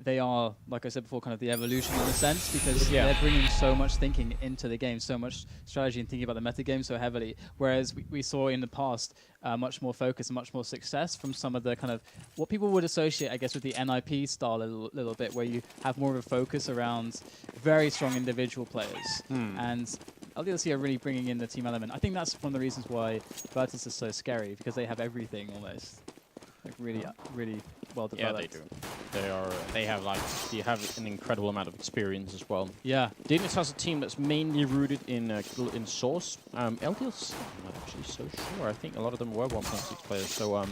they are, like I said before, kind of the evolution in a sense, because they're bringing so much thinking into the game, so much strategy and thinking about the meta game so heavily. Whereas we saw in the past much more focus and much more success from some of the kind of what people would associate, I guess, with the NIP style a little bit, where you have more of a focus around very strong individual players. And LDLC are really bringing in the team element. I think that's one of the reasons why Virtus is so scary, because they have everything almost. Like really, really well developed. Yeah, they do. They have an incredible amount of experience as well. Yeah. Dignitas has a team that's mainly rooted in Source. LDLC, I'm not actually so sure. I think a lot of them were 1.6 players. So,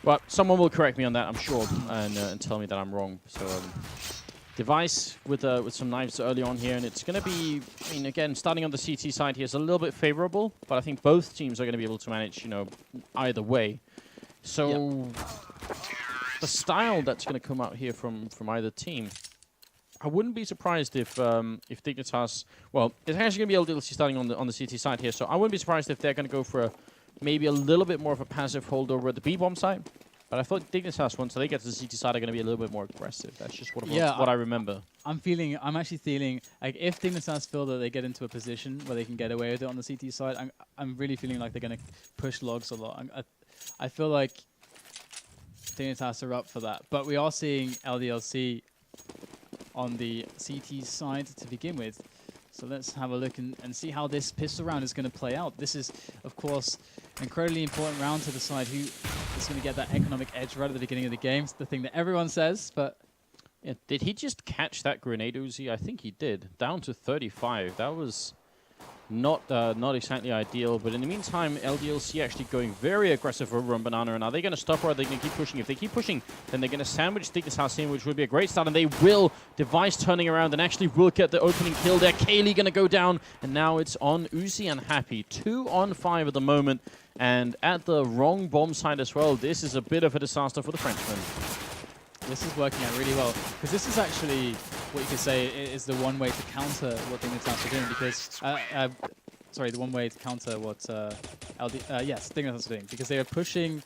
but someone will correct me on that, I'm sure, and tell me that I'm wrong. So, Device with some knives early on here, and it's going to be, I mean, again, starting on the CT side here is a little bit favorable, but I think both teams are going to be able to manage, either way. So the style that's going to come out here from either team, I wouldn't be surprised if Dignitas, well, it's actually going to be LDLC starting on the CT side here, so I wouldn't be surprised if they're going to go for maybe a little bit more of a passive holdover at the B-bomb side. But I thought Dignitas, once they get to the CT side, are going to be a little bit more aggressive. That's just what I remember. I'm actually feeling like if Dignitas feel that they get into a position where they can get away with it on the CT side, I'm really feeling like they're going to push logs a lot. I feel like Dignitas are up for that, but we are seeing LDLC on the CT side to begin with. So let's have a look and see how this pistol round is going to play out. This is, of course, an incredibly important round to decide who is going to get that economic edge right at the beginning of the game. It's the thing that everyone says, but... Yeah, did he just catch that grenade, Uzi? I think he did. Down to 35. That was not exactly ideal, but in the meantime, LDLC actually going very aggressive over on Banana. And are they going to stop, or are they going to keep pushing? If they keep pushing, then they're going to sandwich Dignitas in, which would be a great start, and they will. Device turning around and actually will get the opening kill there. Kaylee going to go down, and now it's on Uzi and Happy. 2 on 5 at the moment, and at the wrong bomb side as well. This is a bit of a disaster for the Frenchman. This is working out really well, because this is actually what you could say is the one way to counter what Dignitas are doing, because, sorry, the one way to counter what Dignitas are doing, because they are pushing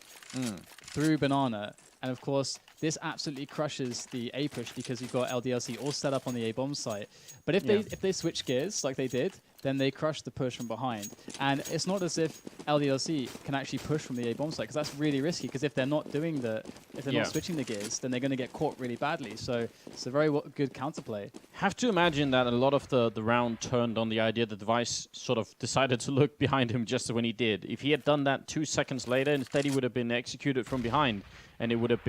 through Banana, and of course, this absolutely crushes the A push, because you've got LDLC all set up on the A bomb site. But if they switch gears like they did, then they crush the push from behind. And it's not as if LDLC can actually push from the A bomb site, because that's really risky, because if they're not doing not switching the gears, then they're going to get caught really badly. So it's a very good counterplay. Have to imagine that a lot of the round turned on the idea that Device sort of decided to look behind him just when he did. If he had done that 2 seconds later, instead he would have been executed from behind, and it would have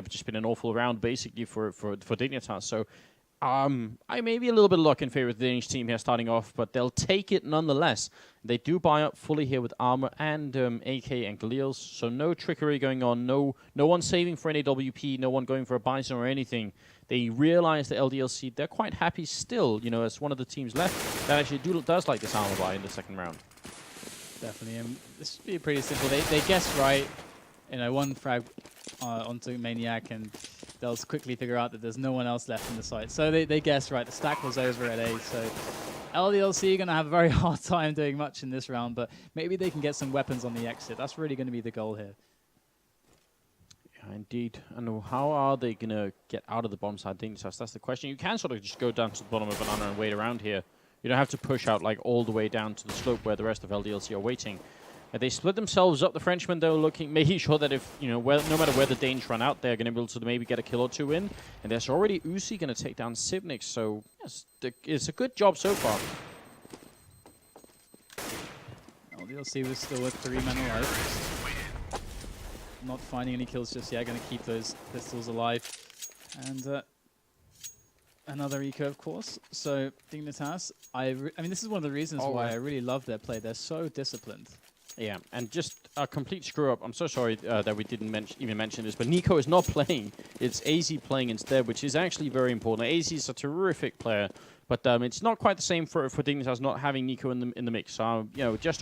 just been an awful round basically for Dignitas. So I may be a little bit of luck in favor of the Danish team here starting off, but they'll take it nonetheless. They do buy up fully here with armor and AK and Galils, so no trickery going on, no one saving for an AWP, no one going for a Bison or anything. They realize that LDLC, they're quite happy still, as one of the teams left that actually does like this armor buy in the second round. Definitely, and this should be pretty simple. They guess right, one frag onto Maniac, and they'll quickly figure out that there's no one else left in the site. So they guessed right. The stack was over at A. So LDLC are going to have a very hard time doing much in this round, but maybe they can get some weapons on the exit. That's really going to be the goal here. Yeah, indeed. And how are they going to get out of the bomb side? Dignitas, that's the question. You can sort of just go down to the bottom of Banana and wait around here. You don't have to push out like all the way down to the slope where the rest of LDLC are waiting. They split themselves up. The Frenchmen, though, making sure that if, no matter where the Danes run out, they're going to be able to maybe get a kill or two in. And there's already Uzi going to take down Sivnik, so yes, it's a good job so far. LDLC was still with 3 men alive. Not finding any kills just yet, going to keep those pistols alive. And another eco, of course. So Dignitas, I mean, this is one of the reasons why I really love their play. They're so disciplined. Yeah, and just a complete screw-up. I'm so sorry that we didn't even mention this, but Nico is not playing. It's AZ playing instead, which is actually very important. AZ is a terrific player, but it's not quite the same for Dignitas not having Nico in the mix. So,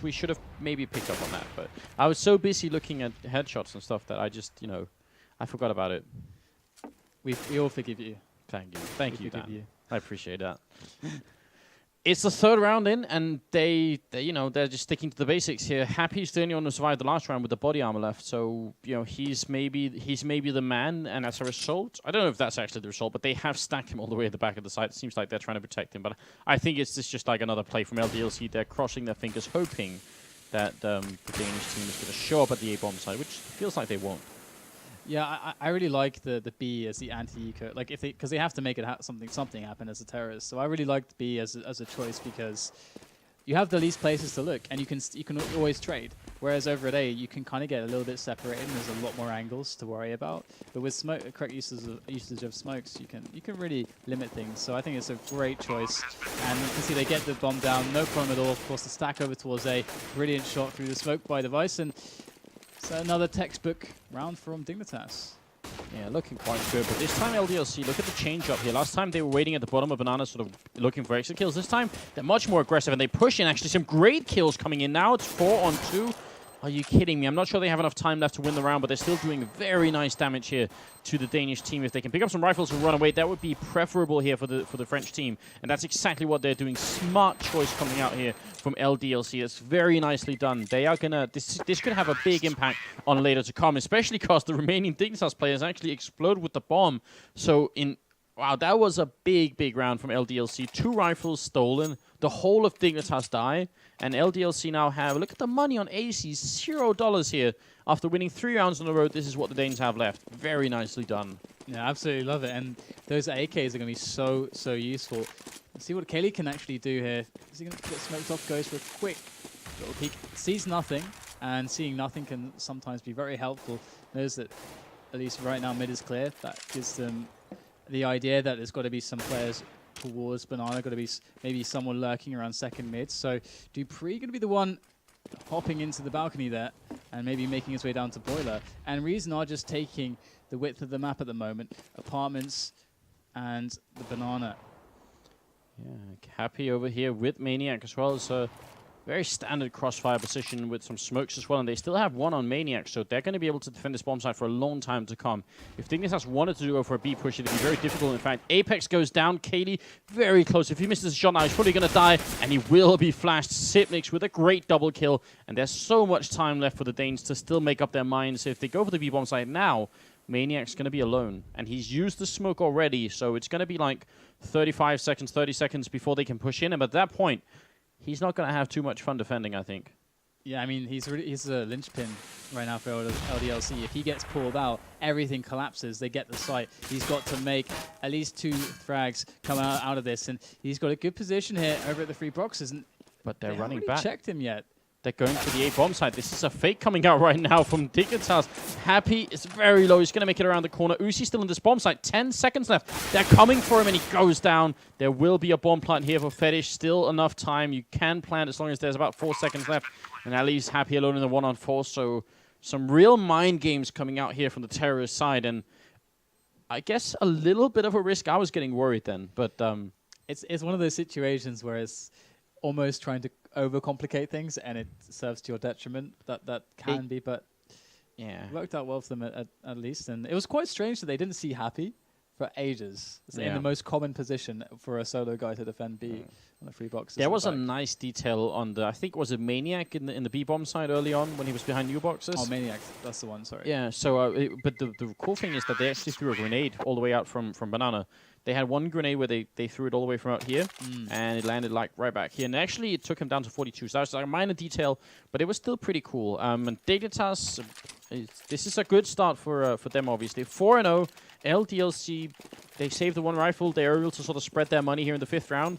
we should have maybe picked up on that. But I was so busy looking at headshots and stuff that I just, I forgot about it. We all forgive you. Thank you. Thank you, Dan. I appreciate that. It's the third round in, and they're just sticking to the basics here. Happy's the only one who survived the last round with the body armor left, so he's maybe the man. And as a result, I don't know if that's actually the result, but they have stacked him all the way at the back of the site. It seems like they're trying to protect him, but I think it's just like another play from LDLC. They're crossing their fingers, hoping that the Danish team is going to show up at the A bomb side, which feels like they won't. Yeah, I really like the B as the anti-eco, like because they have to make it something happen as a terrorist. So I really liked B as a choice because you have the least places to look, and you can always trade. Whereas over at A, you can kind of get a little bit separated, and there's a lot more angles to worry about. But with correct usage of smokes, you can really limit things. So I think it's a great choice. And you can see they get the bomb down, no problem at all. Of course, the stack over towards A, brilliant shot through the smoke by Device, and so another textbook round from Dignitas. Yeah, looking quite good. But this time LDLC, look at the change up here. Last time they were waiting at the bottom of Banana, sort of looking for exit kills. This time they're much more aggressive, and they push in. Actually, some great kills coming in now. It's 4-on-2. Are you kidding me? I'm not sure they have enough time left to win the round, but they're still doing very nice damage here to the Danish team. If they can pick up some rifles and run away, that would be preferable here for the French team. And that's exactly what they're doing. Smart choice coming out here from LDLC. It's very nicely done. They are gonna this could have a big impact on later to come, especially because the remaining Dignitas players actually explode with the bomb. So wow, that was a big round from LDLC. 2 rifles stolen. The whole of Dignitas die. And LDLC now have, look at the money on AC, $0 here. After winning 3 rounds on the road, this is what the Danes have left. Very nicely done. Yeah, absolutely love it. And those AKs are going to be so useful. Let's see what Kaylee can actually do here. Is he going to get smoked off? Goes for a quick little peek. Sees nothing, and seeing nothing can sometimes be very helpful. Knows that at least right now mid is clear. That gives them the idea that there's got to be some players towards Banana, got to be maybe someone lurking around second mid. So Dupree going to be the one hopping into the balcony there and maybe making his way down to Boiler. And Reason are just taking the width of the map at the moment. Apartments and the Banana. Yeah, Happy over here with Maniac as well. So very standard crossfire position with some smokes as well, and they still have 1 on Maniac, so they're going to be able to defend this bomb site for a long time to come. If Dignitas wanted to go for a B push, it'd be very difficult. In fact, Apex goes down. Katie very close. If he misses a shot now, he's probably going to die, and he will be flashed. Sipnix with a great double kill, and there's so much time left for the Danes to still make up their minds. If they go for the B bomb site now, Maniac's going to be alone, and he's used the smoke already, so it's going to be like 35 seconds, 30 seconds before they can push in, and at that point, he's not going to have too much fun defending, I think. Yeah, I mean, he's a linchpin right now for LDLC. If he gets pulled out, everything collapses. They get the site. He's got to make at least 2 frags come out of this, and he's got a good position here over at the 3 boxes. And but they're running haven't back. Really checked him yet. They're going to the A bomb side. This is a fake coming out right now from Dignitas. Happy is very low. He's going to make it around the corner. Uzi still in this bomb site. 10 seconds left. They're coming for him, and he goes down. There will be a bomb plant here for Fetish. Still enough time. You can plant as long as there's about 4 seconds left. And that leaves Happy alone in the 1-on-4. So some real mind games coming out here from the terrorist side. And I guess a little bit of a risk. I was getting worried then. But it's one of those situations where it's almost trying to overcomplicate things, and it serves to your detriment. That can be, but yeah, it worked out well for them at least. And it was quite strange that they didn't see Happy for ages. It's in the most common position for a solo guy to defend B on the 3 boxes. There was a nice detail on the, I think, was it Maniac in the B bomb side early on when he was behind new boxes? Oh, Maniac, that's the one. Sorry. Yeah. So, but the cool thing is that they actually threw a grenade all the way out from Banana. They had 1 grenade where they threw it all the way from out here, and it landed like right back here. And actually, it took him down to 42. So that was like a minor detail, but it was still pretty cool. And Dignitas, this is a good start for them, obviously. 4-0. LDLC, they saved the 1 rifle. They are able to sort of spread their money here in the 5th round,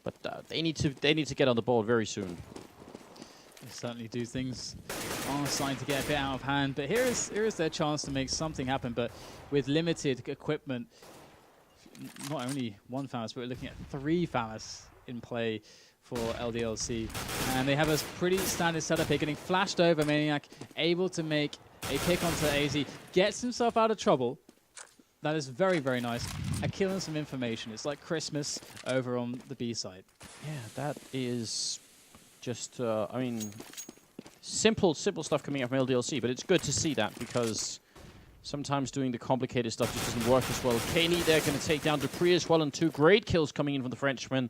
but they need to get on the board very soon. They certainly do. Things are starting to get a bit out of hand, but here is their chance to make something happen. But with limited equipment. Not only 1 FAMAS, but we're looking at 3 FAMAS in play for LDLC. And they have a pretty standard setup here, getting flashed over. Maniac, able to make a pick onto AZ, gets himself out of trouble. That is very, very nice. A kill and some information. It's like Christmas over on the B side. Yeah, that is just, I mean, simple stuff coming out from LDLC, but it's good to see that because sometimes doing the complicated stuff just doesn't work as well. Kaylee, they're going to take down Dupree as well, and 2 great kills coming in from the Frenchman.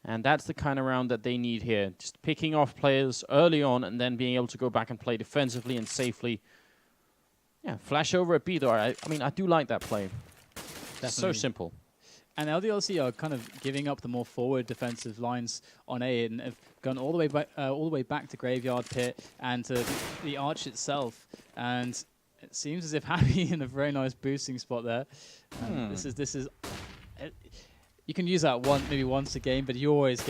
And that's the kind of round that they need here. Just picking off players early on and then being able to go back and play defensively and safely. Yeah, flash over a B, though. I mean, I do like that play. That's so simple. And LDLC are kind of giving up the more forward defensive lines on A and have gone all the way back to Graveyard Pit and to the arch itself. And it seems as if Happy in a very nice boosting spot there. This is. You can use that maybe once a game, but you always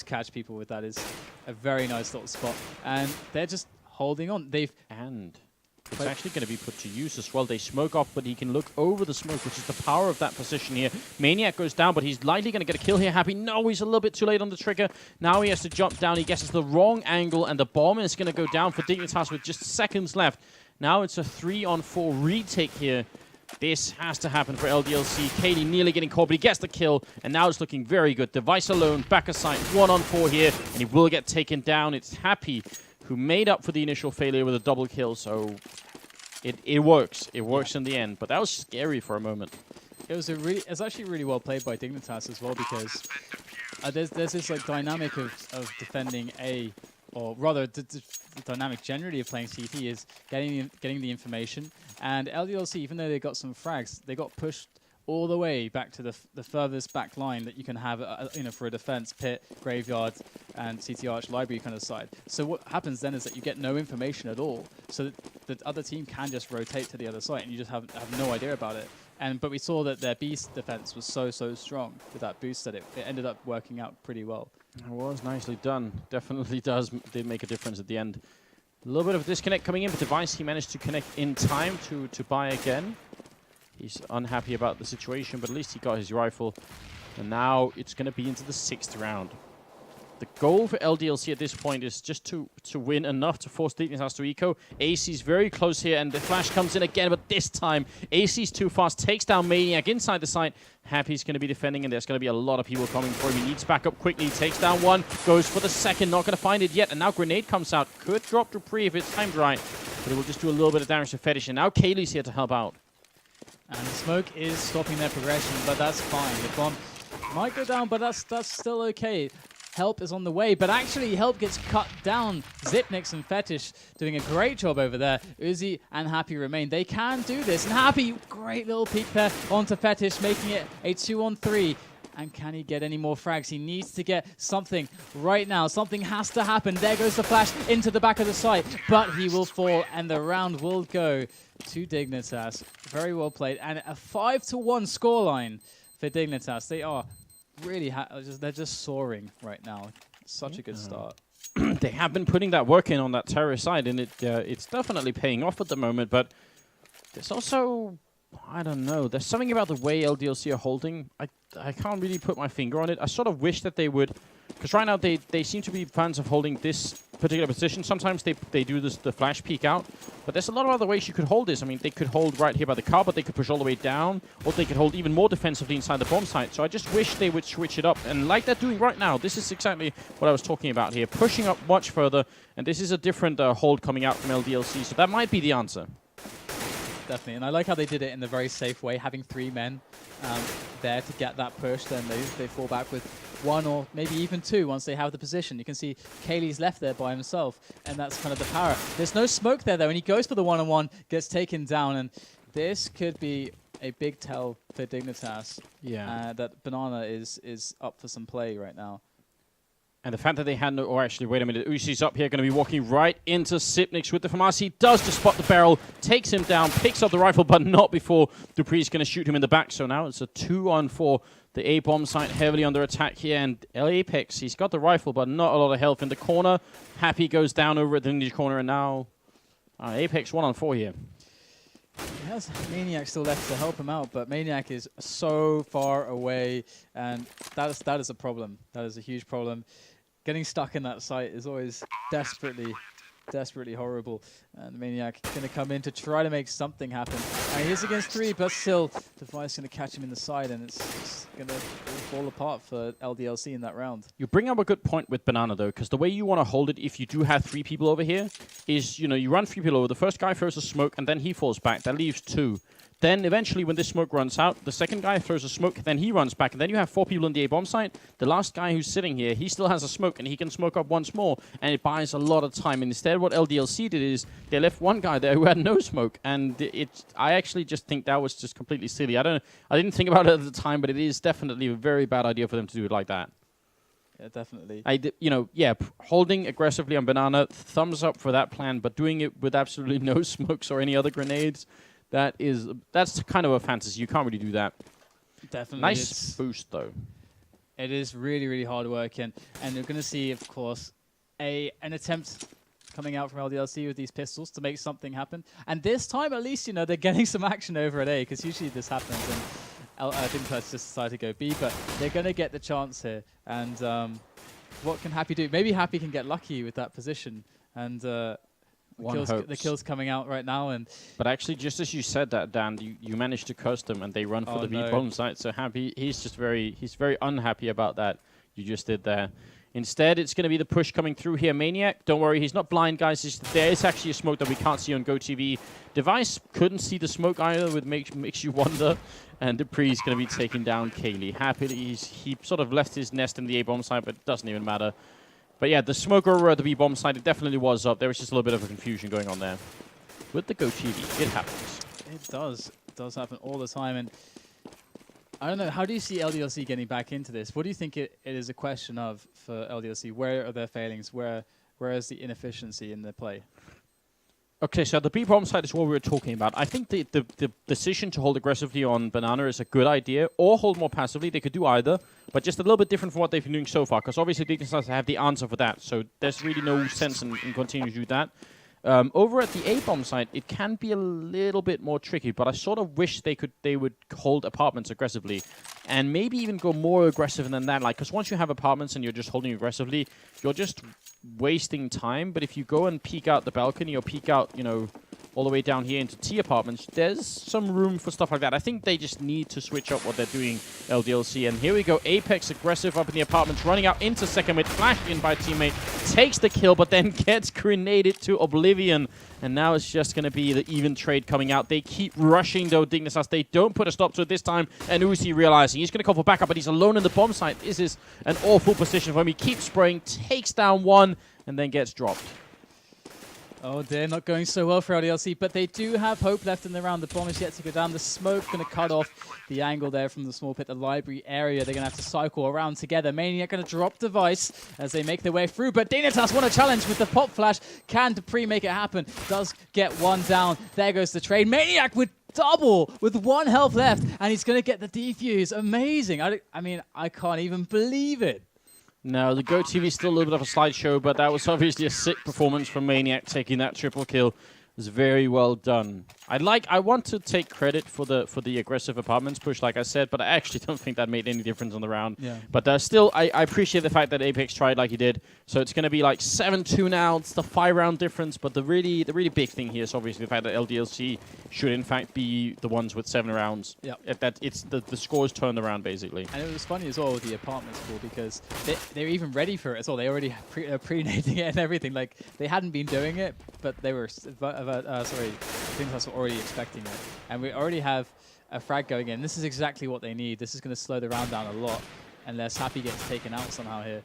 catch people with that. It's a very nice little spot, and they're just holding on. It's actually going to be put to use as well. They smoke off, but he can look over the smoke, which is the power of that position here. Maniac goes down, but he's likely going to get a kill here. Happy, no, he's a little bit too late on the trigger. Now he has to jump down. He guesses the wrong angle, and the bomb is going to go down for Dignitas with just seconds left. Now it's a 3-on-4 retake here. This has to happen for LDLC. Kaylee nearly getting caught, but he gets the kill, and now it's looking very good. Device alone, back aside, 1-on-4 here, and he will get taken down. It's Happy who made up for the initial failure with a double kill, so it works. It works in the end, but that was scary for a moment. It's actually really well played by Dignitas as well, because there's this like dynamic of defending A, or rather the dynamic generally of playing CT is getting the information. And LDLC, even though they got some frags, they got pushed all the way back to the furthest back line that you can have, for a defense, pit, graveyard, and CT Arch library kind of side. So what happens then is that you get no information at all. So that the other team can just rotate to the other side, and you just have no idea about it. But we saw that their beast defense was so strong with that boost that it ended up working out pretty well. It was nicely done. Definitely did make a difference at the end. A little bit of a disconnect coming in, but Device, he managed to connect in time to buy again. He's unhappy about the situation, but at least he got his rifle. And now it's going to be into the 6th round. The goal for LDLC at this point is just to win enough to force Dignitas to eco. AC's very close here, and the flash comes in again, but this time AC's too fast, takes down Maniac inside the site. Happy's going to be defending, and there's going to be a lot of people coming for him. He needs backup quickly, takes down one, goes for the second, not going to find it yet, and now Grenade comes out. Could drop Dupree if it's timed right, but it will just do a little bit of damage to Fetish, and now Kaylee's here to help out. And the smoke is stopping their progression, but that's fine. The bomb might go down, but that's still okay. Help is on the way, but actually Help gets cut down. Zipnix and Fetish doing a great job over there. Uzi and Happy remain. They can do this, and Happy, great little peek there onto Fetish, making it a 2-on-3. And can he get any more frags? He needs to get something right now. Something has to happen. There goes the flash into the back of the site, but he will fall, and the round will go to Dignitas. Very well played, and a 5-1 scoreline for Dignitas. They are really, they're just soaring right now. Such a good start. They have been putting that work in on that terror side, and it's definitely paying off at the moment, but there's also, I don't know, there's something about the way LDLC are holding. I can't really put my finger on it. I sort of wish that they would, because right now they seem to be fans of holding this particular position. Sometimes they do the flash peek out, but there's a lot of other ways you could hold this. I mean, they could hold right here by the car, but they could push all the way down, or they could hold even more defensively inside the bomb site. So I just wish they would switch it up, and like they're doing right now, this is exactly what I was talking about here, pushing up much further, and this is a different hold coming out from LDLC, so that might be the answer. Definitely, and I like how they did it in a very safe way, having 3 men there to get that push. Then they fall back with 1 or maybe even 2 once they have the position. You can see Kaylee's left there by himself, and that's kind of the power. There's no smoke there, though, and he goes for the 1-on-1, gets taken down, and this could be a big tell for Dignitas. Yeah. That Banana is up for some play right now. And the fact that they had no... Or actually, wait a minute. Uzi's up here, going to be walking right into Zipnix with the FAMAS. He does just spot the barrel, takes him down, picks up the rifle, but not before Dupree's going to shoot him in the back. So now it's a 2-on-4. The A-bomb site heavily under attack here. And Apex, he's got the rifle, but not a lot of health in the corner. Happy goes down over at the ninja corner, and now Apex 1-on-4 here. He has Maniac still left to help him out, but Maniac is so far away, and that is a problem. That is a huge problem. Getting stuck in that site is always desperately horrible. And Maniac going to come in to try to make something happen. And he is against 3, but still, Device going to catch him in the side, and it's going to fall apart for LDLC in that round. You bring up a good point with Banana, though, because the way you want to hold it if you do have 3 people over here is, you run 3 people over. The first guy throws a smoke, and then he falls back. That leaves 2. Then eventually when this smoke runs out, the second guy throws a smoke, then he runs back, and then you have 4 people in the A-bomb site. The last guy who's sitting here, he still has a smoke, and he can smoke up once more, and it buys a lot of time. And instead what LDLC did is they left one guy there who had no smoke, and I actually just think that was just completely silly. I didn't think about it at the time, but it is definitely a very bad idea for them to do it like that. Yeah, definitely. Holding aggressively on Banana, thumbs up for that plan, but doing it with absolutely no smokes or any other grenades, that's kind of a fantasy. You can't really do that. Definitely. Nice boost, though. It is really, really hard work, and you're going to see, of course, an attempt coming out from LDLC with these pistols to make something happen. And this time, at least, they're getting some action over at A, because usually this happens, and Dignitas just decided to go B, but they're going to get the chance here. And what can Happy do? Maybe Happy can get lucky with that position, and the kill's coming out right now. But actually, just as you said that, Dan, you managed to curse them, and they run for the B-bomb site. So Happy, he's very unhappy about that you just did there. Instead, it's going to be the push coming through here. Maniac, don't worry, he's not blind, guys. There is actually a smoke that we can't see on GoTV. Device couldn't see the smoke either, which makes you wonder. And Dupree's going to be taking down Kaylee. Happily, he sort of left his nest in the A-bomb site, but it doesn't even matter. But yeah, the smoke over at the B-bomb site, it definitely was up. There was just a little bit of a confusion going on there. With the GoTV, it happens. It does. It does happen all the time. And I don't know, how do you see LDLC getting back into this? What do you think it is a question of for LDLC? Where are their failings? Where is the inefficiency in their play? Okay, so the B-bomb side is what we were talking about. I think the decision to hold aggressively on Banana is a good idea, or hold more passively. They could do either, but just a little bit different from what they've been doing so far, because obviously Dignitas have the answer for that, so there's really no sense in continuing to do that. Over at the A-bomb side, it can be a little bit more tricky, but I sort of wish they would hold apartments aggressively, and maybe even go more aggressive than that. Like, because once you have apartments and you're just holding aggressively, you're just wasting time. But if you go and peek out the balcony or peek out, all the way down here into T apartments, there's some room for stuff like that. I think they just need to switch up what they're doing, LDLC. And here we go, Apex aggressive up in the apartments, running out into second mid, flashed in by a teammate, takes the kill, but then gets grenaded to oblivion. And now it's just going to be the even trade coming out. They keep rushing, though, Dignitas. They don't put a stop to it this time. And Uzi realizing he's going to call for backup, but he's alone in the bomb site. This is an awful position for him. He keeps spraying, takes down one, and then gets dropped. Oh, they're not going so well for LDLC, but they do have hope left in the round. The bomb is yet to go down. The smoke going to cut off the angle there from the small pit, the library area. They're going to have to cycle around together. Maniac going to drop Device as they make their way through, but Dignitas won a challenge with the pop flash. Can Dupree make it happen? Does get one down. There goes the trade. Maniac with double with 1 health left, and he's going to get the defuse. Amazing. I mean, I can't even believe it. No, the GoTV is still a little bit of a slideshow, but that was obviously a sick performance from Maniac taking that triple kill. It was very well done. I want to take credit for the aggressive apartments push, like I said, but I actually don't think that made any difference on the round. Yeah. But still, I appreciate the fact that Apex tried like he did. So it's going to be like 7-2 now. It's the 5-round difference, but the really big thing here is obviously the fact that LDLC should in fact be the ones with 7 rounds. Yeah. It's the scores turned around basically. And it was funny as well with the apartment score because they were even ready for it as well. They already pre-nading it and everything. Like they hadn't been doing it, but they were Dignitas were already expecting it. And we already have a frag going in. This is exactly what they need. This is going to slow the round down a lot unless Happy gets taken out somehow here.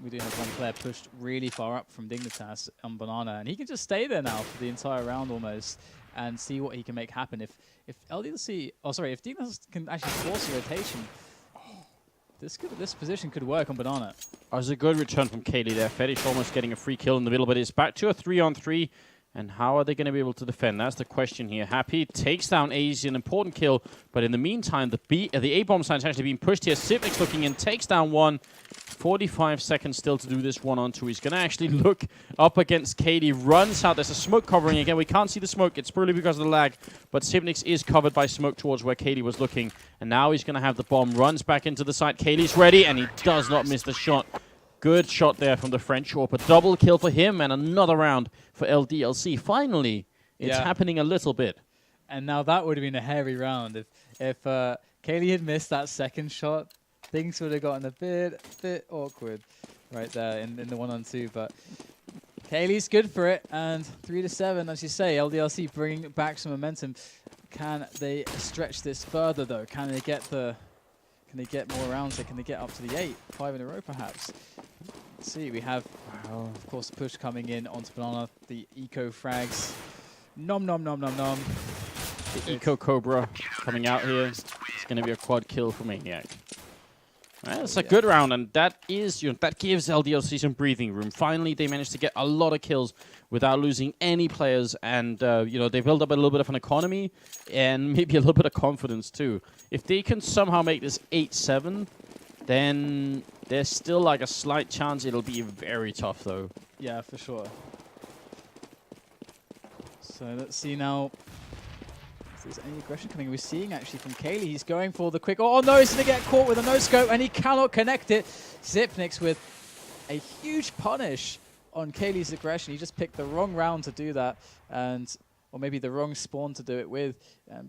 We do have one player pushed really far up from Dignitas on Banana, and he can just stay there now for the entire round almost and see what he can make happen. If LDLC, if Dignitas can actually force a rotation, this position could work on Banana. That was a good return from Kaylee there. Fetish almost getting a free kill in the middle, but it's back to a 3-on-3. And how are they going to be able to defend? That's the question here. Happy takes down AZ, an important kill. But in the meantime, the A-bomb side is actually being pushed here. Civic's looking in, takes down one. 45 seconds still to do this 1-on-2. He's going to actually look up against Kaylee. Runs out. There's a smoke covering again. We can't see the smoke. It's probably because of the lag. But Civix is covered by smoke towards where Kaylee was looking. And now he's going to have the bomb. Runs back into the site. Kaylee's ready, and he does not miss the shot. Good shot there from the French Orp. A double kill for him and another round for LDLC. Finally, it's happening a little bit. And now that would have been a hairy round. If Kaylee had missed that second shot, things would have gotten a bit awkward right there in the 1-on-2. But Kaylee's good for it. And 3-7, as you say, LDLC bringing back some momentum. Can they stretch this further though? Can they get more rounds? Can they get up to the 8? 5 in a row perhaps? Let's see, we have, of course, the push coming in onto Banana, the eco frags. Nom nom nom nom nom. The Eco Cobra coming out here. It's going to be a quad kill for Maniac. That's a good round, and that is, that gives LDLC some breathing room. Finally, they managed to get a lot of kills without losing any players, and they build up a little bit of an economy and maybe a little bit of confidence too. If they can somehow make this 8-7, then there's still like a slight chance it'll be very tough though. Yeah, for sure. So let's see now. If there's any aggression coming, we're seeing actually from Kaylee. He's going for the quick. Oh no, he's going to get caught with a no-scope, and he cannot connect it. Xyp9x with a huge punish on Kaylee's aggression. He just picked the wrong round to do that, or maybe the wrong spawn to do it with.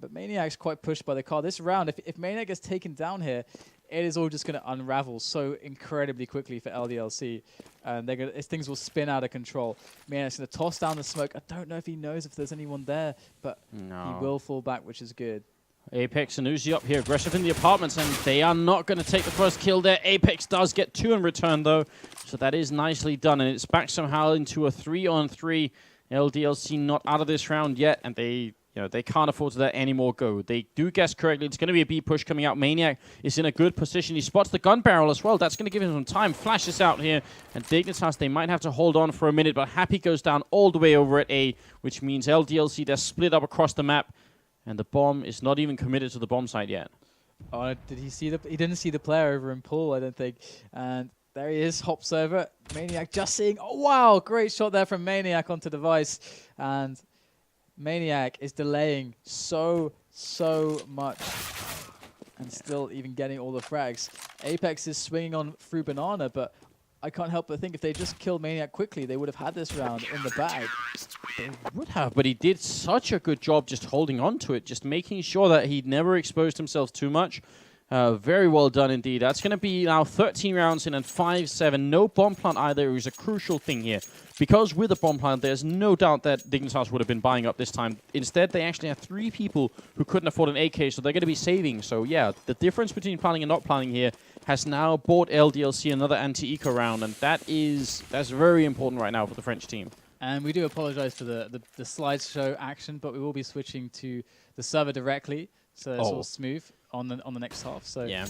But Maniac's quite pushed by the car. This round, if Maniac gets taken down here, it is all just going to unravel so incredibly quickly for LDLC. And things will spin out of control. Maniac's going to toss down the smoke. I don't know if he knows if there's anyone there, but he will fall back, which is good. Apex and Uzi up here, aggressive in the apartments, and they are not going to take the first kill there. Apex does get 2 in return, though, so that is nicely done, and it's back somehow into a 3-on-3. LDLC not out of this round yet, and they can't afford to let any more go. They do guess correctly. It's going to be a B push coming out. Maniac is in a good position. He spots the gun barrel as well. That's going to give him some time. Flashes out here. And Dignitas, they might have to hold on for a minute, but Happy goes down all the way over at A, which means LDLC, they're split up across the map. And the bomb is not even committed to the bomb site yet. Oh, did he see he didn't see the player over in pool, I don't think. And there he is, hops over. Maniac just seeing, oh wow, great shot there from Maniac onto device. And Maniac is delaying so much and still even getting all the frags. Apex is swinging on through Banana, but I can't help but think if they just killed Maniac quickly, they would have had this round in the bag. They would have, but he did such a good job just holding on to it, just making sure that he never exposed himself too much. Very well done indeed. That's going to be now 13 rounds in and 5-7. No bomb plant either. It was a crucial thing here. Because with a bomb plant, there's no doubt that Dignitas would have been buying up this time. Instead, they actually had 3 people who couldn't afford an AK, so they're going to be saving. So yeah, the difference between planning and not planning here has now bought LDLC another anti-eco round, and that's very important right now for the French team. And we do apologize for the slideshow action, but we will be switching to the server directly, so it's all smooth on the next half. So yeah,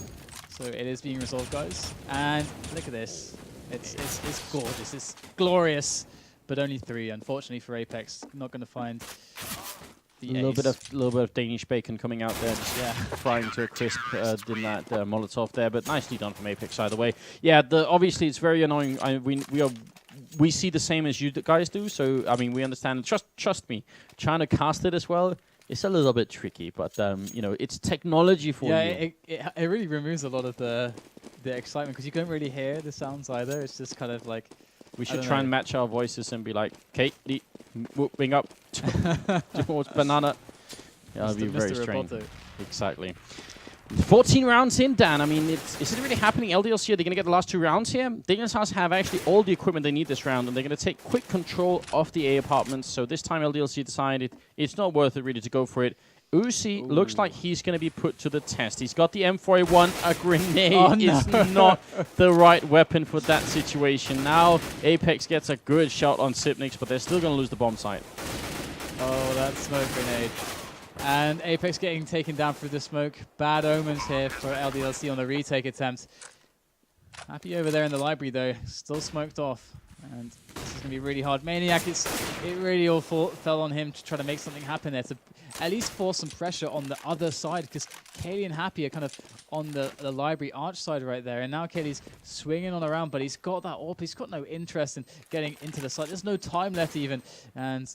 so it is being resolved, guys. And look at this. It's gorgeous. It's glorious, but only 3. Unfortunately for Apex, not going to find the little bit of Danish bacon coming out there, just frying to a crisp in that Molotov there. But nicely done from Apex either way. Yeah, obviously it's very annoying. We see the same as you guys do. So I mean, we understand. Trust me, trying to cast it as well. It's a little bit tricky, but it's technology for you. Yeah, it really removes a lot of the excitement because you don't really hear the sounds either. It's just kind of like we should try and match our voices and be like, Kate, moving up towards Banana. Yeah, that'd be very strange. Exactly. 14 rounds in, Dan. I mean, is it really happening? LDLC, are they going to get the last 2 rounds here? Dignitas have actually all the equipment they need this round, and they're going to take quick control of the A apartments. So this time LDLC decided it's not worth it really to go for it. Uzi looks like he's going to be put to the test. He's got the M4A1. A grenade is not the right weapon for that situation. Now Apex gets a good shot on Xyp9x, but they're still going to lose the bomb site. Oh, that smoke grenade. And Apex getting taken down through the smoke. Bad omens here for LDLC on the retake attempt. Happy over there in the library, though. Still smoked off. And this is going to be really hard. Maniac, it really all fell on him to try to make something happen there, to at least force some pressure on the other side, because Kaylee and Happy are kind of on the library arch side right there. And now Kaylee's swinging on around, but he's got that AWP. He's got no interest in getting into the side. There's no time left even. And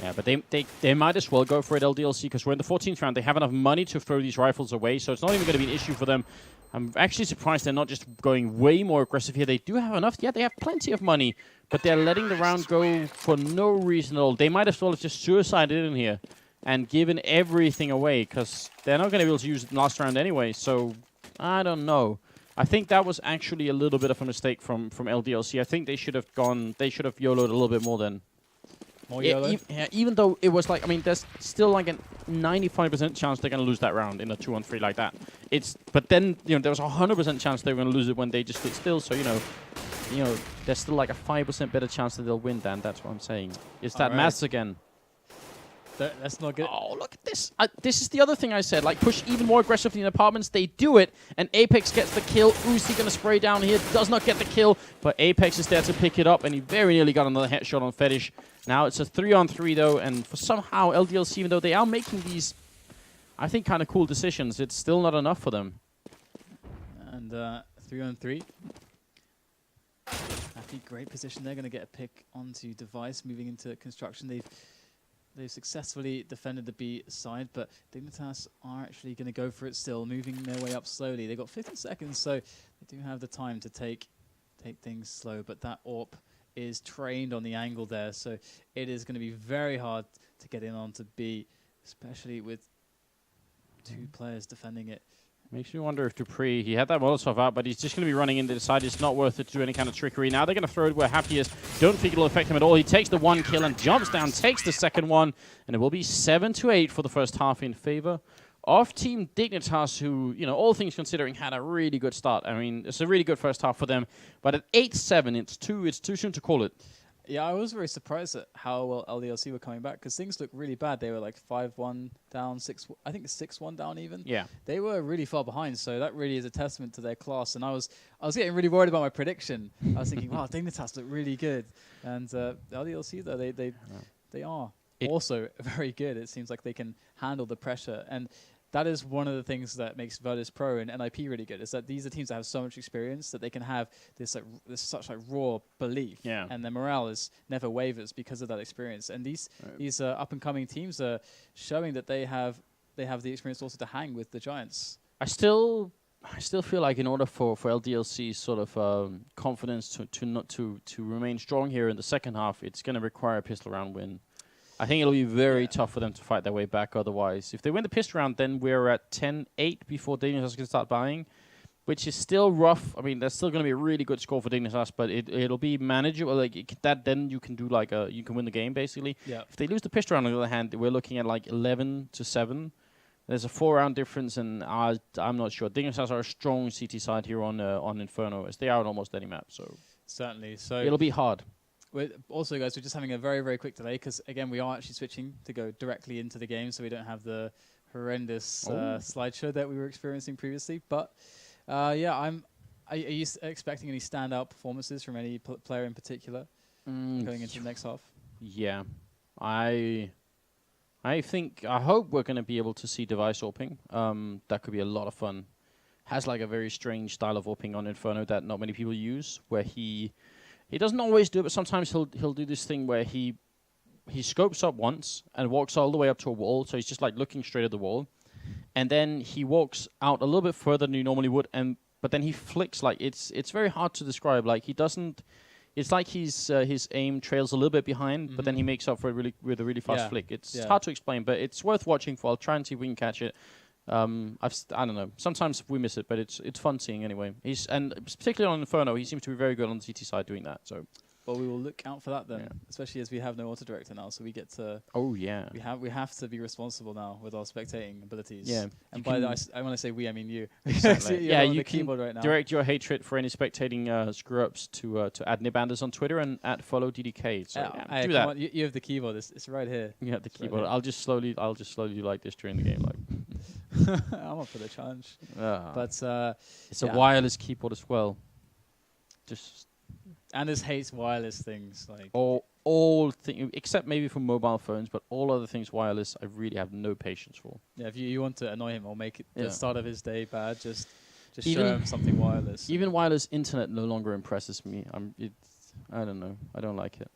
yeah, but they might as well go for it, LDLC, because we're in the 14th round. They have enough money to throw these rifles away, so it's not even going to be an issue for them. I'm actually surprised they're not just going way more aggressive here. They do have enough. Yeah, they have plenty of money, but they're letting the round go for no reason at all. They might as well have just suicided in here and given everything away, because they're not going to be able to use it in the last round anyway, so I don't know. I think that was actually a little bit of a mistake from LDLC. I think they should have YOLO'd a little bit more then. More YOLO? Even though it was like, I mean, there's still like a 95% chance they're going to lose that round in a 2-on-3 like that. But then, there was a 100% chance they were going to lose it when they just stood still. So, there's still like a 5% better chance that they'll win, Dan. That's what I'm saying. It's that maths again. That's not good. Oh, look at this. This is the other thing I said. Like, push even more aggressively in apartments. They do it, and Apex gets the kill. Uzi going to spray down here. Does not get the kill, but Apex is there to pick it up, and he very nearly got another headshot on Fetish. Now it's a 3-on-3, though, and for somehow LDLC, even though they are making these, I think, kind of cool decisions, it's still not enough for them. And 3-on-3. I think great position. They're going to get a pick onto Device, moving into construction. They've successfully defended the B side, but Dignitas are actually going to go for it still, moving their way up slowly. They've got 50 seconds, so they do have the time to take things slow, but that AWP is trained on the angle there, so it is going to be very hard to get in onto B, especially with 2 players defending it. Makes me wonder if Dupree, he had that Molotov out, but he's just going to be running into the side. It's not worth it to do any kind of trickery. Now they're going to throw it where Happy is. Don't think it'll affect him at all. He takes the 1 kill and jumps down, takes the second one, and it will be 7-8 for the first half in favor of Team Dignitas, who, all things considering, had a really good start. I mean, it's a really good first half for them, but at 8-7, it's too soon to call it. Yeah, I was very surprised at how well LDLC were coming back, because things looked really bad. They were like 5-1 down, I think 6-1 down even. Yeah. They were really far behind, so that really is a testament to their class. And I was getting really worried about my prediction. I was thinking, wow, Dignitas look really good. And LDLC, though, they are also very good. It seems like they can handle the pressure. And that is one of the things that makes Virtus.pro and NIP really good, is that these are teams that have so much experience that they can have this such raw belief, and their morale never wavers because of that experience. And these up and coming teams are showing that they have the experience also to hang with the giants. I still feel like in order for LDLC's sort of confidence to remain strong here in the second half, it's going to require a pistol round win. I think it'll be very tough for them to fight their way back otherwise. If they win the pistol round, then we're at 10-8 before Dignitas can start buying, which is still rough. I mean, that's still going to be a really good score for Dignitas, but it'll be manageable. Like then you can do you can win the game basically. Yeah. If they lose the pistol round, on the other hand, we're looking at like 11-7. There's a 4-round difference, and I'm not sure. Dignitas are a strong CT side here on Inferno, as they are on almost any map. So certainly, so it'll be hard. Also, guys, we're just having a very, very quick delay because, again, we are actually switching to go directly into the game, so we don't have the horrendous slideshow that we were experiencing previously. But, are you expecting any standout performances from any player in particular going into the next half? Yeah. I hope we're going to be able to see Device AWPing. That could be a lot of fun. Has like a very strange style of AWPing on Inferno that not many people use, where he doesn't always do it, but sometimes he'll do this thing where he scopes up once and walks all the way up to a wall, so he's just like looking straight at the wall, and then he walks out a little bit further than he normally would, but then he flicks like it's very hard to describe. Like he doesn't. It's like his aim trails a little bit behind, but then he makes up for it with a really fast flick. It's hard to explain, but it's worth watching for. I'll try and see if we can catch it. I don't know. Sometimes we miss it, but it's fun seeing anyway. And particularly on Inferno, he seems to be very good on the CT side doing that. So, well, we will look out for that then, especially as we have no auto director now, so we get to. Oh yeah. We have to be responsible now with our spectating abilities. Yeah. And by that, I want to say we, I mean you. Exactly. Yeah, you can right now. Direct your hatred for any spectating screw ups to @nibanders on Twitter and @followddk. So do that. You have the keyboard. It's right here. You have the keyboard. Right, I'll just slowly do like this during the game, like. I'm up for the challenge. But it's a wireless keyboard as well. Anders hates wireless things, like all things except maybe for mobile phones, but all other things wireless I really have no patience for. Yeah, if you want to annoy him or make it the start of his day bad, just show him something wireless. Even wireless internet no longer impresses me. I don't know. I don't like it.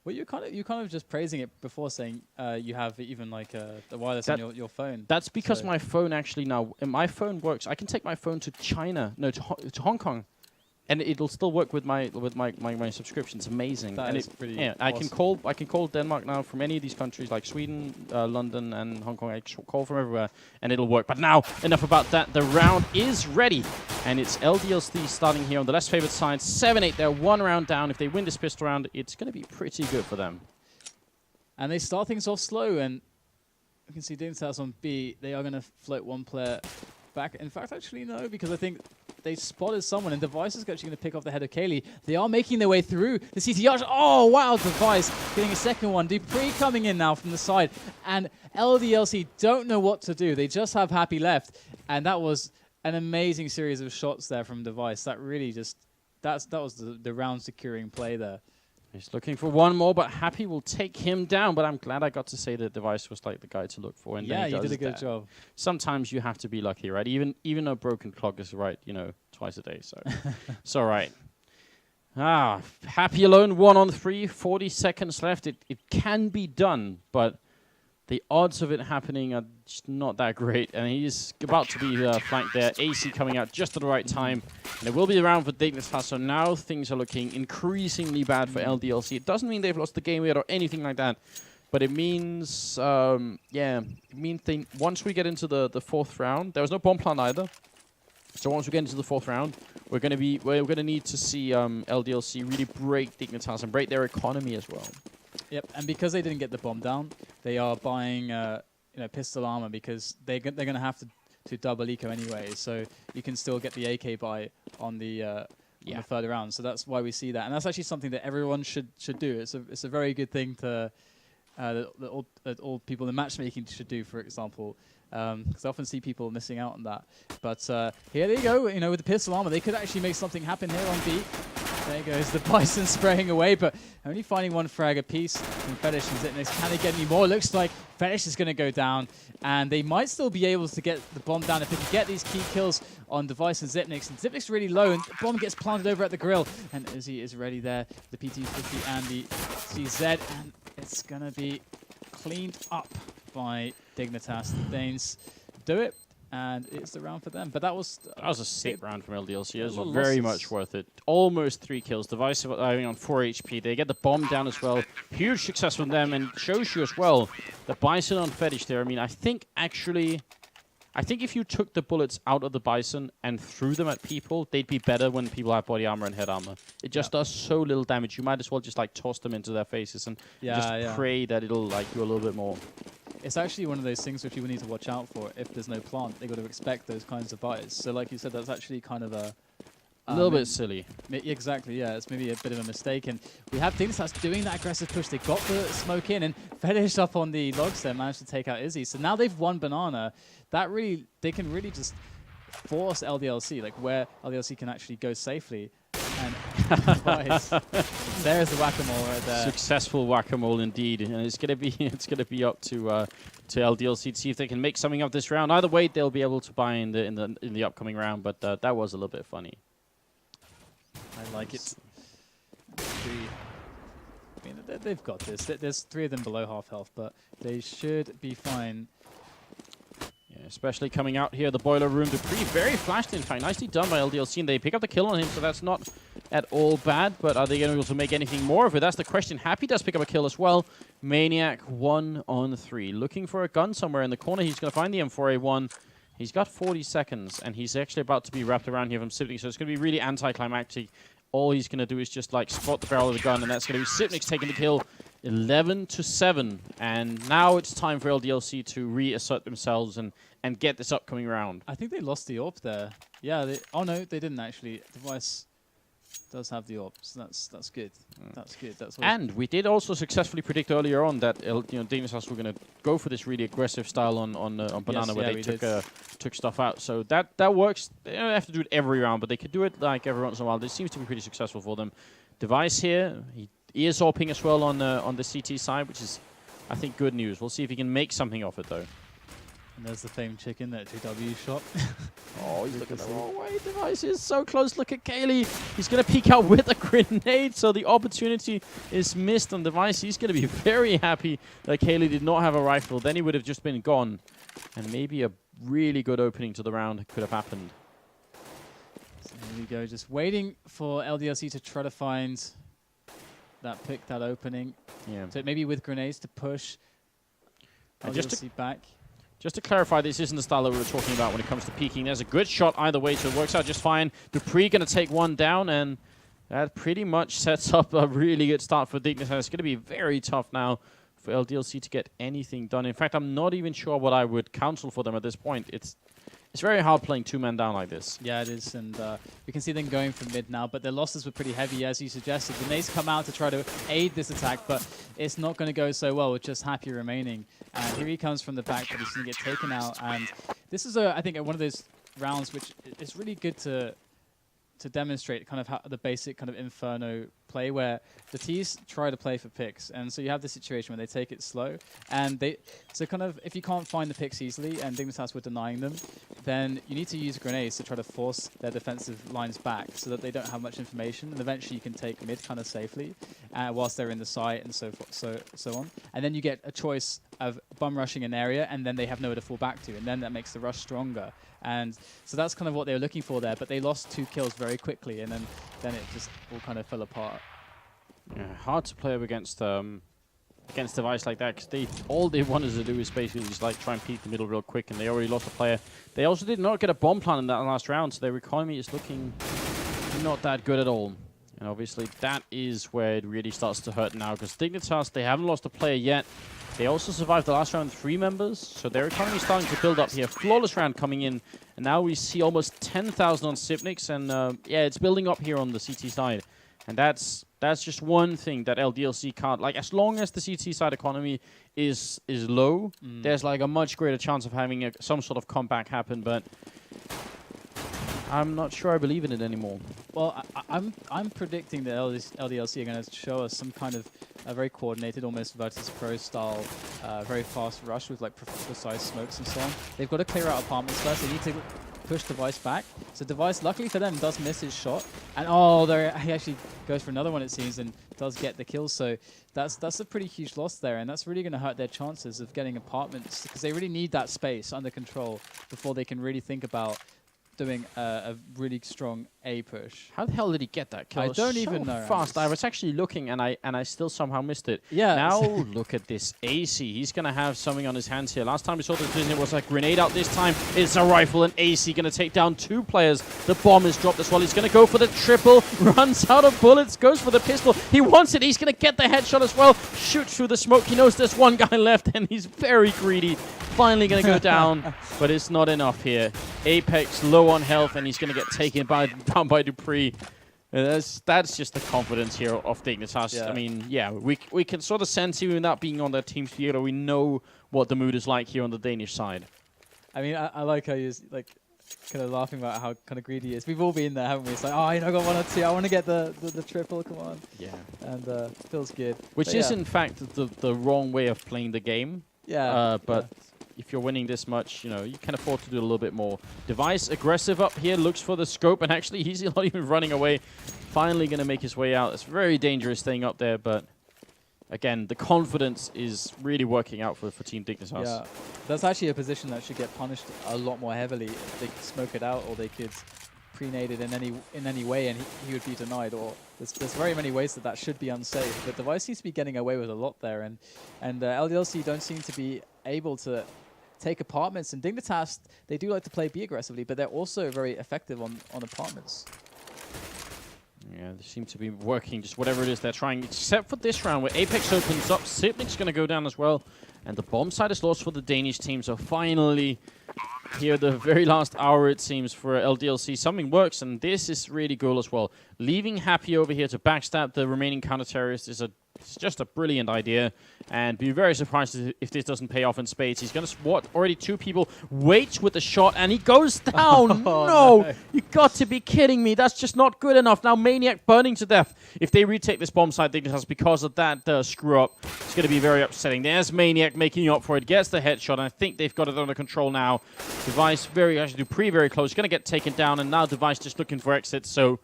Well, you're kind of just praising it before, saying you have even like the wireless on your phone. That's because my phone actually now, my phone works. I can take my phone to to Hong Kong, and it'll still work with my subscription. It's amazing. That is pretty awesome. I can call Denmark now from any of these countries like Sweden, London, and Hong Kong. I can call from everywhere, and it'll work. But now, enough about that. The round is ready, and it's LDLC starting here on the less favored side. 7-8. They're 1 round down. If they win this pistol round, it's going to be pretty good for them. And they start things off slow, and you can see Dignitas on B. They are going to float one player back. In fact, actually, no, because I think they spotted someone, and Device is actually going to pick off the head of Kaylee. They are making their way through the CT. Oh, wow, Device getting a second one. Dupree coming in now from the side, and LDLC don't know what to do. They just have Happy left, and that was an amazing series of shots there from Device. That really just, that was the round securing play there. He's looking for one more, but Happy will take him down. But I'm glad I got to say that Device was like the guy to look for. And yeah, you did a good job. Sometimes you have to be lucky, right? Even a broken clock is right, you know, twice a day. So it's all right. Happy alone, 1 on 3, 40 seconds left. It can be done, but the odds of it happening are just not that great. And he's about to be flanked there. AC coming out just at the right time. And it will be around for Dignitas. So now things are looking increasingly bad for LDLC. It doesn't mean they've lost the game yet or anything like that. But it means, it means once we get into the fourth round, there was no bomb plant either. So once we get into the fourth round, we're going to need to see LDLC really break Dignitas and break their economy as well. Yep, and because they didn't get the bomb down, they are buying pistol armor because they're going to have to double eco anyway. So you can still get the AK buy on the third round. So that's why we see that, and that's actually something that everyone should do. It's a very good thing to that all people in matchmaking should do, for example. Because I often see people missing out on that. But here they go, with the pistol armor. They could actually make something happen here on B. There goes the Bison spraying away, but only finding one frag apiece from Fetish and Xipnix. Can they get any more? Looks like Fetish is going to go down, and they might still be able to get the bomb down if they can get these key kills on Device and Xipnix. And Xipnix really low, and the bomb gets planted over at the grill. And Izzy is ready there, the PT-50 and the CZ, and it's going to be cleaned up by Dignitas. The Danes do it, and it's the round for them. But that was a sick round from LDLC. It was very much worth it. Almost 3 kills. Device on 4 HP. They get the bomb down as well. Huge success from them, and shows you as well the Bison on Fetish there. I mean, I think if you took the bullets out of the Bison and threw them at people, they'd be better when people have body armor and head armor. It just does so little damage. You might as well just like toss them into their faces and pray that it'll like you a little bit more. It's actually one of those things which people need to watch out for. If there's no plant, they've got to expect those kinds of buys. So like you said, that's actually kind of a little bit silly. Exactly, yeah. It's maybe a bit of a mistake. And we have Dignitas doing that aggressive push. They got the smoke in, and Fetish up on the logs there managed to take out Izzy. So now they've won Banana. They can really just force LDLC, like where LDLC can actually go safely. And there's the whack-a-mole right there. Successful whack-a-mole indeed, and it's gonna be up to LDLC to see if they can make something of this round. Either way, they'll be able to buy in the upcoming round. But that was a little bit funny. I like it. I mean, they've got this. There's 3 of them below half health, but they should be fine. Especially coming out here, the boiler room. Dupree very flashed, in fact. Nicely done by LDLC, and they pick up the kill on him, so that's not at all bad. But are they going to be able to make anything more of it? That's the question. Happy does pick up a kill as well. Maniac 1 on 3. Looking for a gun somewhere in the corner. He's going to find the M4A1. He's got 40 seconds, and he's actually about to be wrapped around here from Xipnix, so it's going to be really anticlimactic. All he's going to do is just like spot the barrel of the gun, and that's going to be Xipnix taking the kill. 11-7, and now it's time for LDLC to reassert themselves and get this upcoming round. I think they lost the AWP there. Yeah. Oh no, they didn't actually. Device does have the AWP, so that's good. That's good. And we did also successfully predict earlier on that Dignitas were going to go for this really aggressive style on Banana, where they took stuff out. So that works. They don't have to do it every round, but they could do it like every once in a while. This seems to be pretty successful for them. Device here, he is AWPing as well on the CT side, which is, I think, good news. We'll see if he can make something of it, though. And there's the famed chicken that 2W shot. Oh, he's looking the wrong way. Device is so close. Look at Kaylee. He's going to peek out with a grenade, so the opportunity is missed on Device. He's going to be very happy that Kaylee did not have a rifle. Then he would have just been gone. And maybe a really good opening to the round could have happened. So here we go. Just waiting for LDLC to try to find that opening. Yeah. So maybe with grenades to push LDLC back. Just to clarify, this isn't the style that we were talking about when it comes to peeking. There's a good shot either way, so it works out just fine. Dupree going to take one down, and that pretty much sets up a really good start for Dignitas. It's going to be very tough now for LDLC to get anything done. In fact, I'm not even sure what I would counsel for them at this point. It's very hard playing 2-man down like this. Yeah, it is, and we can see them going for mid now, but their losses were pretty heavy, as you suggested. The Nays come out to try to aid this attack, but it's not going to go so well with just Happy remaining. And here he comes from the back, but he's going to get taken out. And this is, I think, one of those rounds which is really good to demonstrate kind of how the basic kind of Inferno play, where the T's try to play for picks, and so you have the situation where they take it slow, and so kind of if you can't find the picks easily, and Dignitas were denying them, then you need to use grenades to try to force their defensive lines back so that they don't have much information, and eventually you can take mid kind of safely whilst they're in the site and so on, and then you get a choice of bum rushing an area, and then they have nowhere to fall back to, and then that makes the rush stronger. And so that's kind of what they were looking for there, but they lost 2 kills very quickly, and then it just all kind of fell apart. Yeah, hard to play up against Device like that, because all they wanted to do is basically just like try and peek the middle real quick, and they already lost a player. They also did not get a bomb plant in that last round, so their economy is looking not that good at all. And obviously that is where it really starts to hurt now, because Dignitas, they haven't lost a player yet. They also survived the last round 3 members, so their economy is starting to build up here. Flawless round coming in, and now we see almost 10,000 on Sipnix, and yeah, it's building up here on the CT side. And that's just one thing that LDLC can't, like, as long as the CT side economy is low, there's like a much greater chance of having some sort of comeback happen, but I'm not sure I believe in it anymore. Well, I'm predicting that LDLC are going to show us some kind of a very coordinated, almost Virtus.pro style, very fast rush with like precise smokes and so on. They've got to clear out apartments first. They need to push Device back. So Device, luckily for them, does miss his shot. And he actually goes for another one, it seems, and does get the kill. So that's a pretty huge loss there, and that's really going to hurt their chances of getting apartments, because they really need that space under control before they can really think about doing a really strong A push. How the hell did he get that kill? I don't even know. Fast. I was actually looking, and I still somehow missed it. Yeah. Now look at this AC. He's gonna have something on his hands here. Last time we saw this vision, it was a grenade out. This time it's a rifle, and AC gonna take down 2 players. The bomb is dropped as well. He's gonna go for the triple. Runs out of bullets. Goes for the pistol. He wants it. He's gonna get the headshot as well. Shoot through the smoke. He knows there's one guy left, and he's very greedy. Finally going to go down, but it's not enough here. Apex low on health, and he's going to get taken down by Dupree. That's just the confidence here of Dignitas. Yeah. I mean, yeah, we can sort of sense, even without being on their team together, we know what the mood is like here on the Danish side. I mean, I like how you're like kind of laughing about how kind of greedy he is. We've all been there, haven't we? It's like, oh, I got 1 or 2. I want to get the triple. Come on. Yeah. And feels good. Which is, in fact, the wrong way of playing the game. Yeah. But if you're winning this much, you know, you can afford to do a little bit more. Device aggressive up here, looks for the scope, and actually he's not even running away. Finally going to make his way out. It's very dangerous staying up there, but again, the confidence is really working out for Team Dignitas. Yeah, that's actually a position that should get punished a lot more heavily. They could smoke it out, or they could pre-nade it in any way, and he would be denied. Or there's very many ways that should be unsafe. But Device seems to be getting away with a lot there, and LDLC don't seem to be able to take apartments. And Dignitas, they do like to play B aggressively, but they're also very effective on apartments. Yeah, they seem to be working just whatever it is they're trying, except for this round where Apex opens up. Sipnik's going to go down as well, and the bomb side is lost for the Danish team. So finally, here the very last hour, it seems, for LDLC, something works, and this is really cool as well. Leaving Happy over here to backstab the remaining counter-terrorists is it's just a brilliant idea, and be very surprised if this doesn't pay off in spades. He's going to swat already 2 people, waits with the shot, and he goes down. No, you got to be kidding me. That's just not good enough. Now Maniac burning to death. If they retake this bomb site, Dignitas, because of that screw-up, it's going to be very upsetting. There's Maniac making up for it, gets the headshot, and I think they've got it under control now. Device actually Dupree very close, going to get taken down, and now Device just looking for exit, so...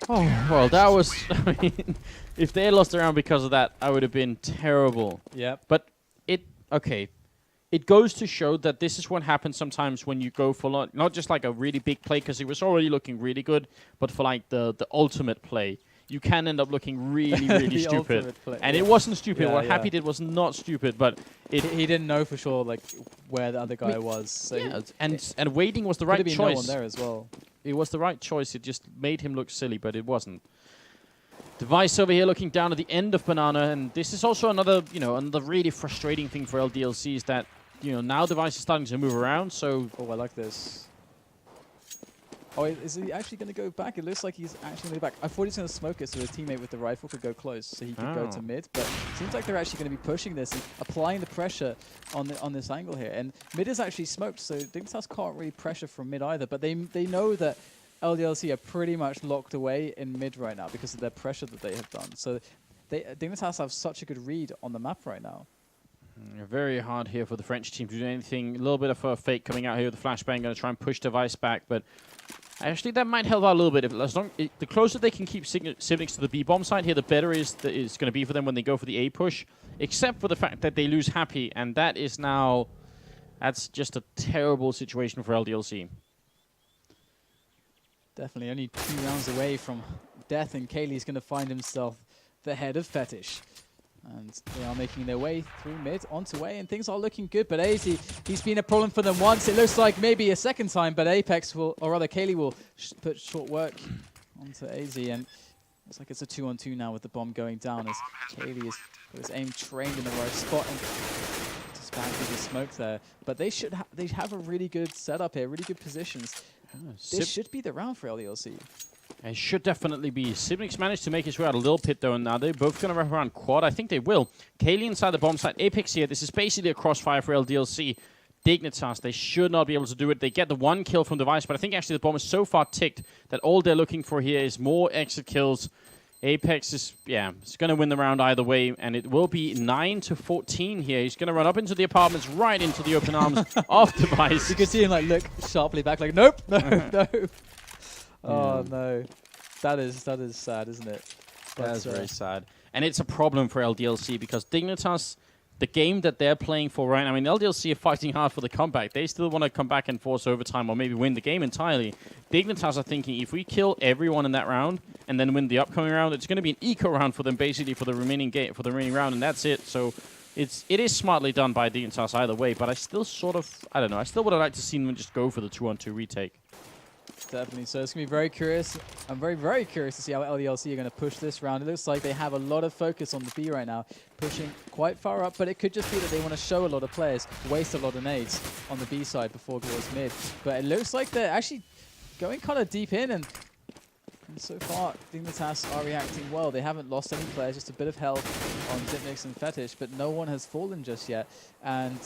Oh, well, that was... I mean, if they had lost the round because of that, I would have been terrible. Yep. But okay. It goes to show that this is what happens sometimes when you go for not just like a really big play, because he was already looking really good, but for like the ultimate play. You can end up looking really, really stupid. And it wasn't stupid. Yeah, what Happy did was not stupid, but he didn't know for sure like where the other guy was. So yeah, and waiting was the right choice. No one there as well. It was the right choice. It just made him look silly, but it wasn't. Device over here looking down at the end of Banana, and this is also another, another really frustrating thing for LDLC is that, now Device is starting to move around, so... Oh, I like this. Oh, is he actually going to go back? It looks like he's actually going to go back. I thought he was going to smoke it so his teammate with the rifle could go close, so he could go to mid. But it seems like they're actually going to be pushing this and applying the pressure on this angle here. And mid is actually smoked, so Dignitas can't really pressure from mid either. But they know that LDLC are pretty much locked away in mid right now because of their pressure that they have done. So Dignitas have such a good read on the map right now. Very hard here for the French team to do anything. A little bit of a fake coming out here with the flashbang, going to try and push Device back, but actually that might help out a little bit. The closer they can keep Civnics to the B-bomb side here, the better it's going to be for them when they go for the A push, except for the fact that they lose Happy, and that's just a terrible situation for LDLC. Definitely only 2 rounds away from death, and Kaylee's going to find himself the head of Fetish. And they are making their way through mid, onto A, and things are looking good. But AZ, he's been a problem for them once. It looks like maybe a second time, but Apex will, or rather Kaylee will put short work onto AZ. And looks like it's a 2-on-2 now with the bomb going down as Kaylee is got his aim trained in the right spot and just back through the smoke there. But they have a really good setup here, really good positions. This should be the round for LDLC. It should definitely be. Civnics managed to make his way out a little pit, though, and now they're both going to wrap around quad. I think they will. Kaylee inside the bomb site. Apex here. This is basically a crossfire for LDLC. Dignitas, they should not be able to do it. They get the 1 kill from Device, but I think actually the bomb is so far ticked that all they're looking for here is more exit kills. Apex is, it's going to win the round either way, and it will be 9-14 here. He's going to run up into the apartments, right into the open arms of Device. You can see him look sharply back, nope, no. Oh no, that is sad, isn't it? That is very sad, and it's a problem for LDLC because Dignitas, the game that they're playing for right now. I mean, LDLC are fighting hard for the comeback. They still want to come back and force overtime or maybe win the game entirely. Dignitas are thinking if we kill everyone in that round and then win the upcoming round, it's going to be an eco round for them basically for the remaining round, and that's it. So it is smartly done by Dignitas either way. But I still I don't know. I still would have liked to see them just go for the 2-on-2 retake. Definitely. So it's going to be very curious. I'm very, very curious to see how LDLC are going to push this round. It looks like they have a lot of focus on the B right now, pushing quite far up, but it could just be that they want to show a lot of players, waste a lot of nades on the B side before towards mid. But it looks like they're actually going kind of deep in, and so far, Dignitas are reacting well. They haven't lost any players, just a bit of health on Zipnix and Fetish, but no one has fallen just yet. And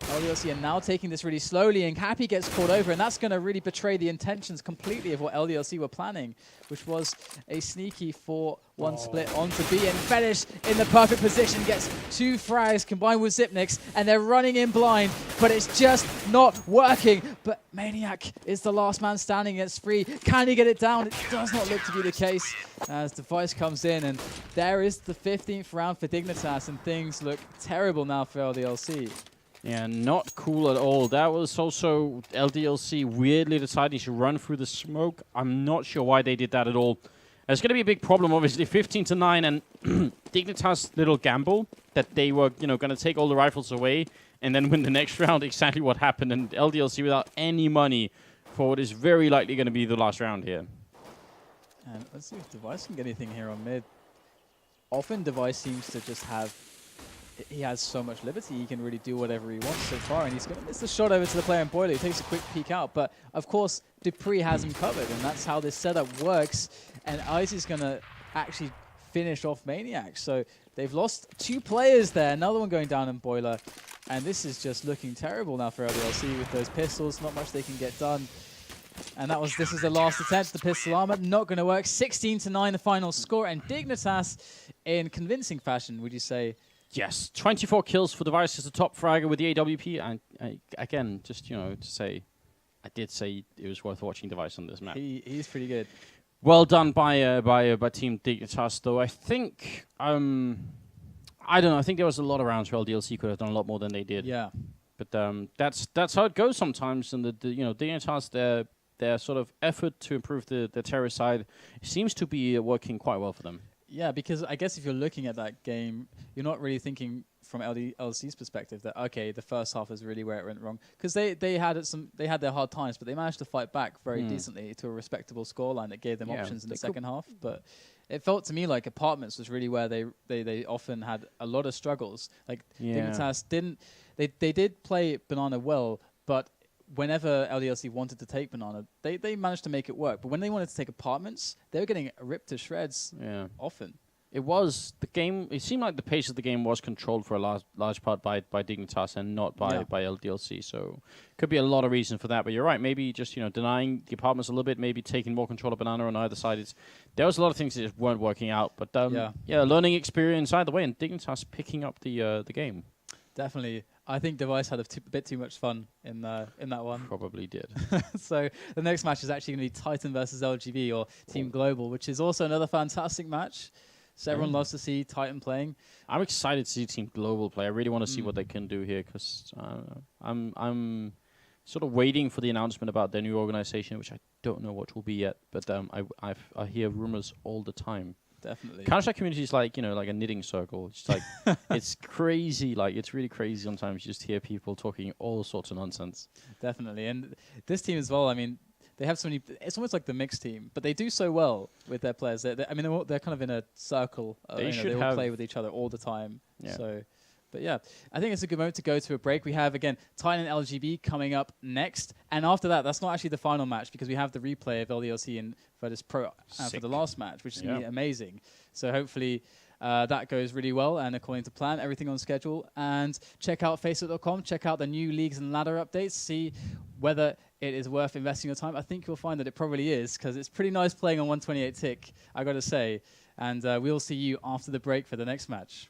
LDLC are now taking this really slowly, and Happy gets caught over, and that's going to really betray the intentions completely of what LDLC were planning, which was a sneaky 4-1 split onto B, and Fetish in the perfect position gets 2 frags combined with Zipnix, and they're running in blind, but it's just not working. But Maniac is the last man standing against Free. Can he get it down? It does not look to be the case as Device comes in, and there is the 15th round for Dignitas, and things look terrible now for LDLC. Yeah, not cool at all. That was also LDLC weirdly deciding to run through the smoke. I'm not sure why they did that at all. It's going to be a big problem, obviously. 15-9, and Dignitas' little gamble that they were, going to take all the rifles away and then win the next round. Exactly what happened, and LDLC without any money for what is very likely going to be the last round here. And let's see if Device can get anything here on mid. Often Device seems to just have... He has so much liberty, he can really do whatever he wants so far, and he's going to miss the shot over to the player in Boiler. He takes a quick peek out, but of course, Dupree has him covered, and that's how this setup works, and Ice is going to actually finish off Maniac. So they've lost 2 players there, another one going down in Boiler, and this is just looking terrible now for LDLC with those pistols. Not much they can get done. And this is the last attempt, the pistol armor, not going to work. 16-9 the final score, and Dignitas in convincing fashion, would you say? Yes, 24 kills for Device as the top fragger with the AWP. And again, just, to say, I did say it was worth watching Device on this map. He's pretty good. Well done by Team Dignitas, though. I think, I don't know, I think there was a lot of rounds where LDLC could have done a lot more than they did. Yeah. But that's how it goes sometimes. And Dignitas, their sort of effort to improve the terrorist side seems to be working quite well for them. Yeah, because I guess if you're looking at that game, you're not really thinking from LDLC's perspective that okay, the first half is really where it went wrong because they had their hard times, but they managed to fight back very decently to a respectable scoreline that gave them options in the second half. But it felt to me like Apartments was really where they often had a lot of struggles. Like Dignitas they did play Banana well, but whenever LDLC wanted to take Banana, they managed to make it work. But when they wanted to take Apartments, they were getting ripped to shreds often. It was the game. It seemed like the pace of the game was controlled for a large part by Dignitas and not by LDLC. So could be a lot of reason for that. But you're right. Maybe just denying the Apartments a little bit. Maybe taking more control of Banana on either side. There was a lot of things that just weren't working out. But learning experience either way, and Dignitas picking up the game. Definitely. I think Device had a bit too much fun in that one. Probably did. So the next match is actually going to be Titan versus LGB or Team Global, which is also another fantastic match. So everyone loves to see Titan playing. I'm excited to see Team Global play. I really want to see what they can do here because I'm sort of waiting for the announcement about their new organization, which I don't know what will be yet. But I hear rumors all the time. Definitely. Counter-Strike community is like like a knitting circle. It's like it's crazy. Like it's really crazy. Sometimes you just hear people talking all sorts of nonsense. Definitely, and this team as well. I mean, they have so many. It's almost like the mixed team, but they do so well with their players. They're kind of in a circle. They all play with each other all the time. Yeah. So, but yeah, I think it's a good moment to go to a break. We have again Titan and LGB coming up next, and after that, that's not actually the final match because we have the replay of LDLC and Virtus.pro for the last match, which is going to be amazing. So hopefully that goes really well and according to plan, everything on schedule. And check out FACEIT.com, check out the new leagues and ladder updates, see whether it is worth investing your time. I think you'll find that it probably is because it's pretty nice playing on 128 tick, I got to say. And we'll see you after the break for the next match.